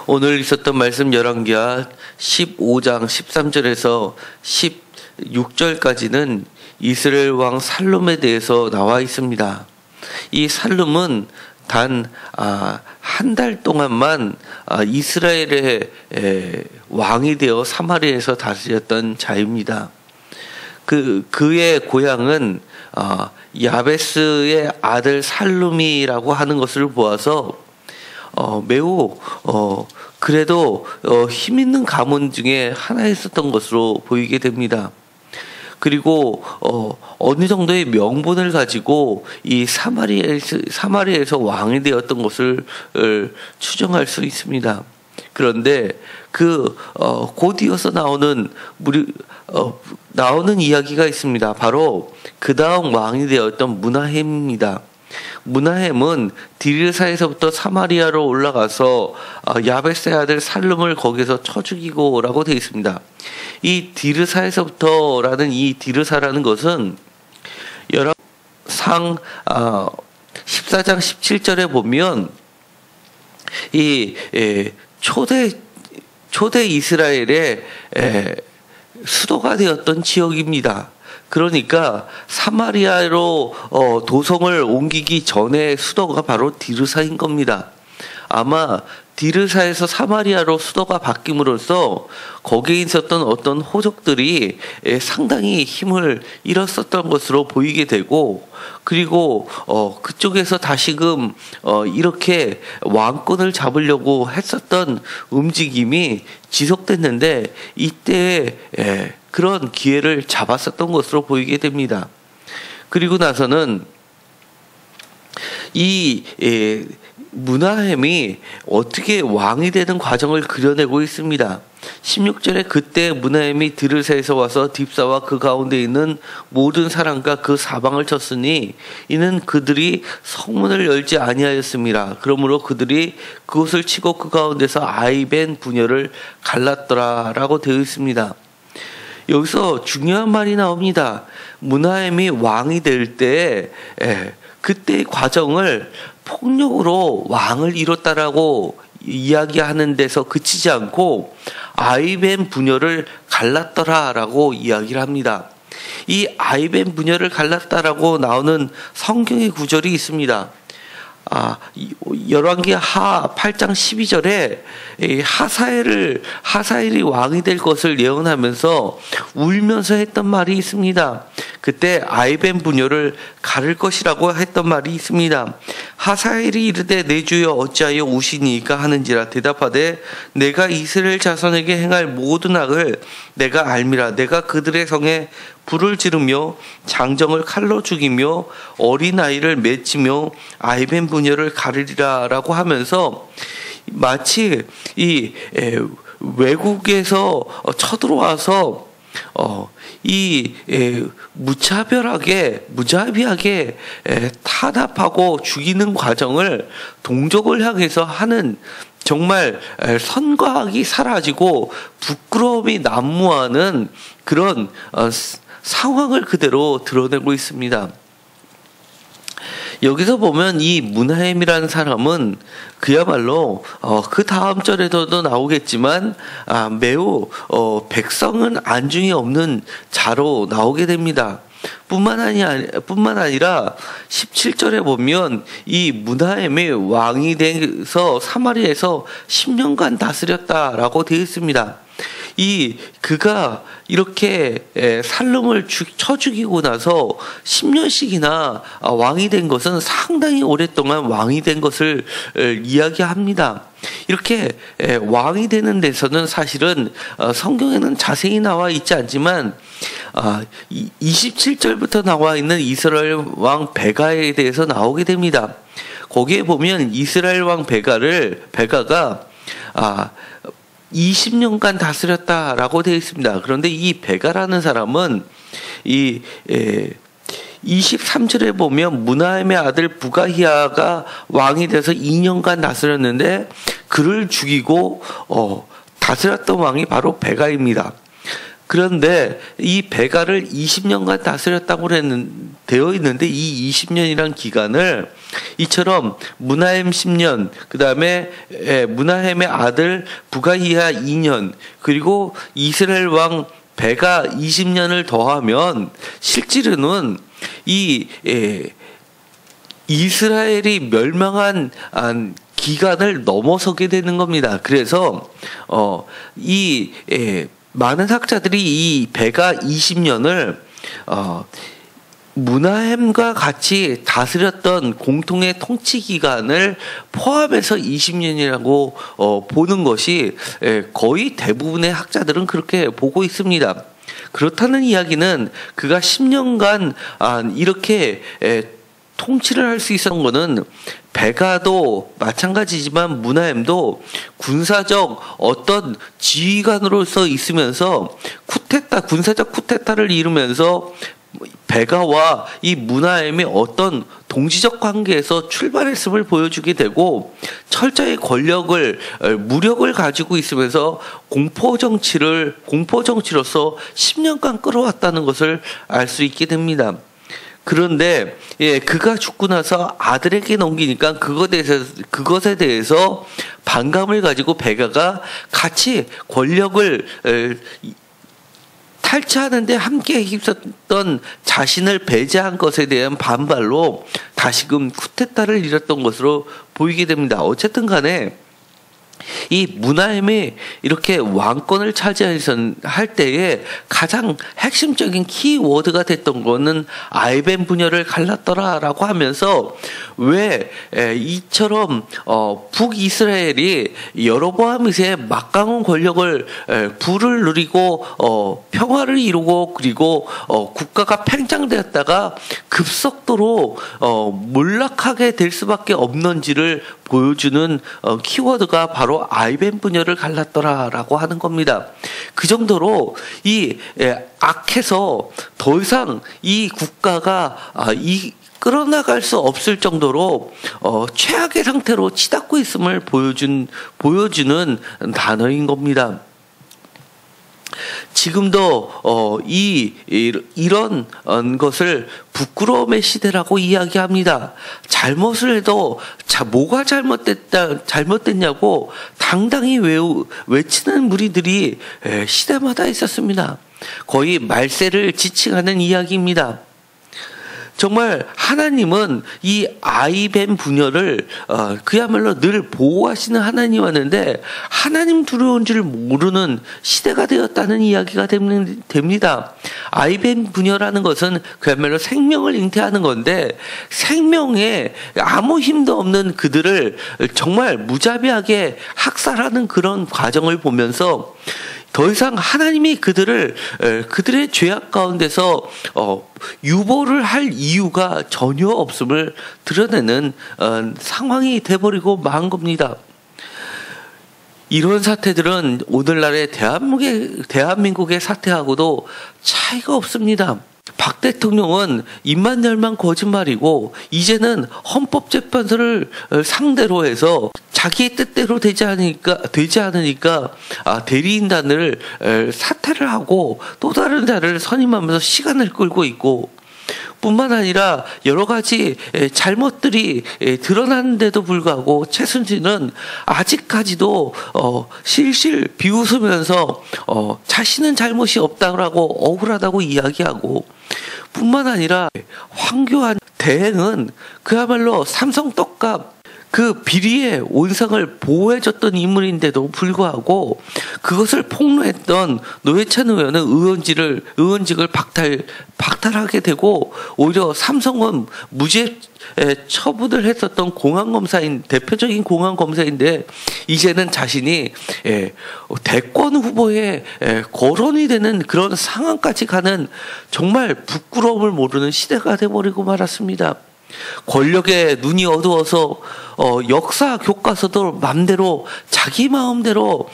오늘 있었던 말씀 열왕기하 15장 13절에서 16절까지는 이스라엘 왕 살룸에 대해서 나와 있습니다. 이 살룸은 단 한 달 동안만 이스라엘의 왕이 되어 사마리아에서 다스렸던 자입니다. 그의 고향은 야베스의 아들 살룸이라고 하는 것을 보아서 매우 그래도 힘 있는 가문 중에 하나였었던 것으로 보이게 됩니다. 그리고 어느 정도의 명분을 가지고 이 사마리아에서 왕이 되었던 것을 추정할 수 있습니다. 그런데 곧 이어서 나오는 이야기가 있습니다. 바로 그 다음 왕이 되었던 므나헴입니다. 므나헴은 디르사에서부터 사마리아로 올라가서 야베스의 아들 살룸을 거기서 쳐 죽이고라고 되어 있습니다. 이 디르사에서부터라는 이 디르사라는 것은 열왕상 14장 17절에 보면 이 초대 이스라엘의 수도가 되었던 지역입니다. 그러니까 사마리아로 도성을 옮기기 전에 수도가 바로 디르사인 겁니다. 아마 디르사에서 사마리아로 수도가 바뀜으로써 거기에 있었던 어떤 호족들이 상당히 힘을 잃었었던 것으로 보이게 되고, 그리고 그쪽에서 다시금 이렇게 왕권을 잡으려고 했었던 움직임이 지속됐는데 이때 그런 기회를 잡았었던 것으로 보이게 됩니다. 그리고 나서는 이 므나헴이 어떻게 왕이 되는 과정을 그려내고 있습니다. 16절에 그때 므나헴이 드르사에서 와서 딥사와 그 가운데 있는 모든 사람과 그 사방을 쳤으니 이는 그들이 성문을 열지 아니하였습니다. 그러므로 그들이 그곳을 치고 그 가운데서 아이벤 부녀를 갈랐더라라고 되어 있습니다. 여기서 중요한 말이 나옵니다. 므나헴이 왕이 될 때 그때의 과정을 폭력으로 왕을 이뤘다라고 이야기하는 데서 그치지 않고 아이벤 부녀를 갈랐더라라고 이야기를 합니다. 이 아이벤 부녀를 갈랐다라고 나오는 성경의 구절이 있습니다. 열왕기하 8장 12절에 하사엘이 왕이 될 것을 예언하면서 울면서 했던 말이 있습니다. 그때 아이벤 부녀를 가를 것이라고 했던 말이 있습니다. 하사엘이 이르되 내 주여 어찌하여 우시니이까 하는지라 대답하되 내가 이스라엘 자손에게 행할 모든 악을 내가 알미라. 내가 그들의 성에 불을 지르며 장정을 칼로 죽이며 어린아이를 맺히며 아이벤 부녀를 가르리라 라고 하면서 마치 이 외국에서 쳐들어와서 무자비하게 탄압하고 죽이는 과정을 동족을 향해서 하는, 정말 선과학이 사라지고 부끄러움이 난무하는 그런 상황을 그대로 드러내고 있습니다. 여기서 보면 이 므나헴이라는 사람은 그야말로 그 다음 절에도 나오겠지만 매우 백성은 안중이 없는 자로 나오게 됩니다. 뿐만 아니라 17절에 보면 이 므나헴이 왕이 돼서 사마리아에서 10년간 다스렸다라고 되어 있습니다. 그가 이렇게 살룸을 쳐 죽이고 나서 10년씩이나 왕이 된 것은 상당히 오랫동안 왕이 된 것을 이야기합니다. 이렇게 왕이 되는 데서는 사실은 성경에는 자세히 나와 있지 않지만 27절부터 나와 있는 이스라엘 왕 베가에 대해서 나오게 됩니다. 거기에 보면 이스라엘 왕 베가가 20년간 다스렸다라고 되어 있습니다. 그런데 이 베가라는 사람은 23절에 보면 므나헴의 아들 부가히야가 왕이 돼서 2년간 다스렸는데 그를 죽이고 다스렸던 왕이 바로 베가입니다. 그런데 이 베가를 20년간 다스렸다고 되어 있는데 이 20년이란 기간을 이처럼 무나헴 10년, 그 다음에 무나헴의 아들 부가히야 2년, 그리고 이스라엘 왕 베가 20년을 더하면 실제로는 이 이스라엘이 멸망한 기간을 넘어서게 되는 겁니다. 그래서 이 많은 학자들이 이 베가 20년을 무나헴과 같이 다스렸던 공통의 통치 기간을 포함해서 20년이라고 보는 것이 거의 대부분의 학자들은 그렇게 보고 있습니다. 그렇다는 이야기는 그가 10년간 이렇게 통치를 할 수 있었던 것은 베가도 마찬가지지만 무나헴도 군사적 어떤 지휘관으로서 있으면서 군사적 쿠데타를 이루면서 베가와 이 무나헴이 어떤 동지적 관계에서 출발했음을 보여주게 되고 철저히 무력을 가지고 있으면서 공포정치로서 10년간 끌어왔다는 것을 알 수 있게 됩니다. 그런데 그가 죽고 나서 아들에게 넘기니까 그것에 대해서 반감을 가지고 베가가 같이 권력을 탈취하는데 함께 힘썼던 자신을 배제한 것에 대한 반발로 다시금 쿠데타를 일었던 것으로 보이게 됩니다. 어쨌든 간에 이 무나헴이 이렇게 왕권을 차지할 때에 가장 핵심적인 키워드가 됐던 거는 아이벤 부녀를 갈랐더라라고 하면서 왜 이처럼 북이스라엘이 여로보암 2세의 막강한 권력을 부를 누리고 평화를 이루고 그리고 국가가 팽창되었다가 급속도로 몰락하게 될 수밖에 없는지를 보여주는 키워드가 바로 아이벤 부녀를 갈랐더라라고 하는 겁니다. 그 정도로 이 악해서 더 이상 이 국가가 끌어나갈 수 없을 정도로 최악의 상태로 치닫고 있음을 보여주는 단어인 겁니다. 지금도 이런 것을 부끄러움의 시대라고 이야기합니다. 잘못을 해도 뭐가 잘못됐냐고 당당히 외치는 무리들이 시대마다 있었습니다. 거의 말세를 지칭하는 이야기입니다. 정말 하나님은 이 아이벤 부녀를 그야말로 늘 보호하시는 하나님이었는데 하나님 두려운 줄 모르는 시대가 되었다는 이야기가 됩니다. 아이벤 부녀라는 것은 그야말로 생명을 잉태하는 건데 생명에 아무 힘도 없는 그들을 정말 무자비하게 학살하는 그런 과정을 보면서 더 이상 하나님이 그들의 죄악 가운데서 유보를 할 이유가 전혀 없음을 드러내는 상황이 돼버리고 만 겁니다. 이런 사태들은 오늘날의 대한민국의 사태하고도 차이가 없습니다. 박 대통령은 입만 열만 거짓말이고 이제는 헌법재판소를 상대로 해서 자기의 뜻대로 되지 않으니까 대리인단을 사퇴를 하고 또 다른 자를 선임하면서 시간을 끌고 있고 뿐만 아니라 여러 가지 잘못들이 드러나는데도 불구하고 최순실은 아직까지도 실실 비웃으면서 자신은 잘못이 없다고 억울하다고 이야기하고 뿐만 아니라 황교안 대행은 그야말로 삼성 떡값 그 비리의 온상을 보호해줬던 인물인데도 불구하고 그것을 폭로했던 노회찬 의원은 의원직을 박탈하게 되고 오히려 삼성은 무죄 처분을 했었던 대표적인 공안검사인데 이제는 자신이 대권 후보에 거론이 되는 그런 상황까지 가는 정말 부끄러움을 모르는 시대가 돼버리고 말았습니다. 권력에 눈이 어두워서 역사 교과서도 자기 마음대로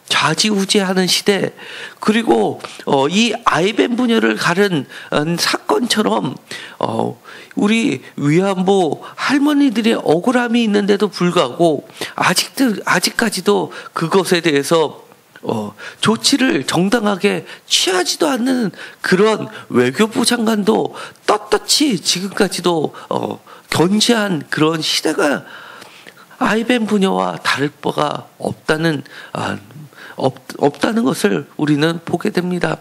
좌지우지하는 시대, 그리고 이 아이벤 부녀를 가른 사건처럼 우리 위안부 할머니들의 억울함이 있는데도 불구하고 아직까지도 그것에 대해서 조치를 정당하게 취하지도 않는 그런 외교부 장관도 떳떳이 지금까지도 견지한 그런 시대가 IBM 분야와 다를 바가 없다는 것을 우리는 보게 됩니다.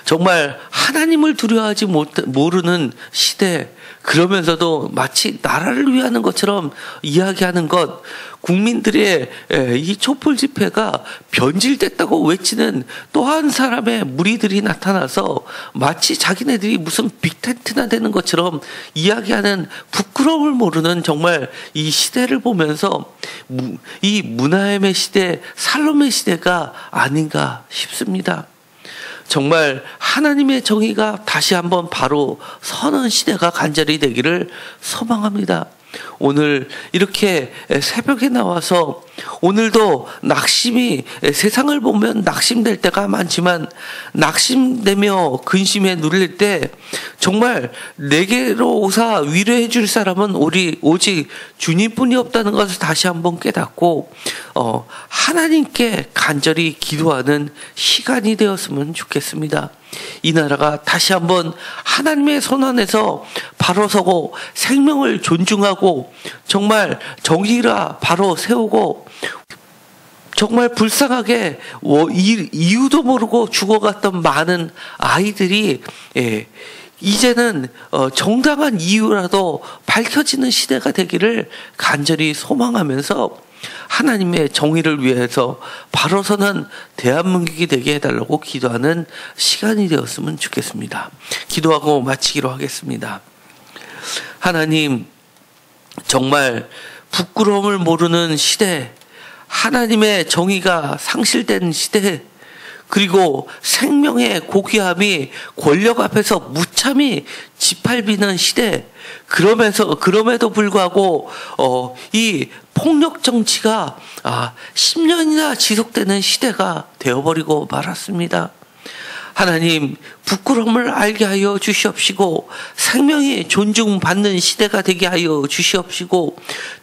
정말 하나님을 두려워하지 모르는 시대, 그러면서도 마치 나라를 위하는 것처럼 이야기하는 것, 국민들의 이 촛불 집회가 변질됐다고 외치는 또 한 사람의 무리들이 나타나서 마치 자기네들이 무슨 빅텐트나 되는 것처럼 이야기하는 부끄러움을 모르는 정말 이 시대를 보면서 이 문하엠의 시대, 살롬의 시대가 아닌가 싶습니다. 정말 하나님의 정의가 다시 한번 바로 서는 시대가 간절히 되기를 소망합니다. 오늘 이렇게 새벽에 나와서 오늘도 낙심이 세상을 보면 낙심될 때가 많지만 낙심되며 근심에 눌릴 때 정말 내게로 오사 위로해 줄 사람은 오직 주님뿐이 없다는 것을 다시 한번 깨닫고 하나님께 간절히 기도하는 시간이 되었으면 좋겠습니다. 이 나라가 다시 한번 하나님의 손 안에서 바로 서고 생명을 존중하고 정말 정의라 바로 세우고 정말 불쌍하게 이유도 모르고 죽어갔던 많은 아이들이 이제는 정당한 이유라도 밝혀지는 시대가 되기를 간절히 소망하면서 하나님의 정의를 위해서 바로 서는 대한민국이 되게 해달라고 기도하는 시간이 되었으면 좋겠습니다. 기도하고 마치기로 하겠습니다. 하나님, 정말 부끄러움을 모르는 시대, 하나님의 정의가 상실된 시대, 그리고 생명의 고귀함이 권력 앞에서 무참히 짓밟히는 시대, 그럼에도 불구하고 이 폭력 정치가 10년이나 지속되는 시대가 되어버리고 말았습니다. 하나님, 부끄러움을 알게 하여 주시옵시고 생명이 존중받는 시대가 되게 하여 주시옵시고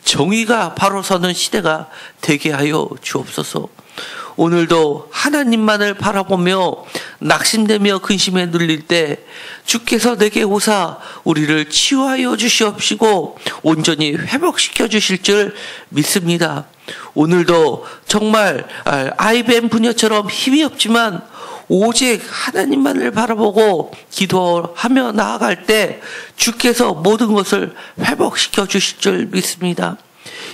정의가 바로 서는 시대가 되게 하여 주옵소서. 오늘도 하나님만을 바라보며 낙심되며 근심에 눌릴 때 주께서 내게 오사 우리를 치유하여 주시옵시고 온전히 회복시켜 주실 줄 믿습니다. 오늘도 정말 IBM 분야처럼 힘이 없지만 오직 하나님만을 바라보고 기도하며 나아갈 때 주께서 모든 것을 회복시켜 주실 줄 믿습니다.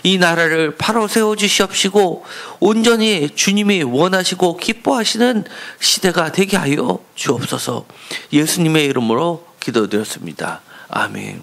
이 나라를 바로 세워주시옵시고 온전히 주님이 원하시고 기뻐하시는 시대가 되게 하여 주옵소서. 예수님의 이름으로 기도드렸습니다. 아멘.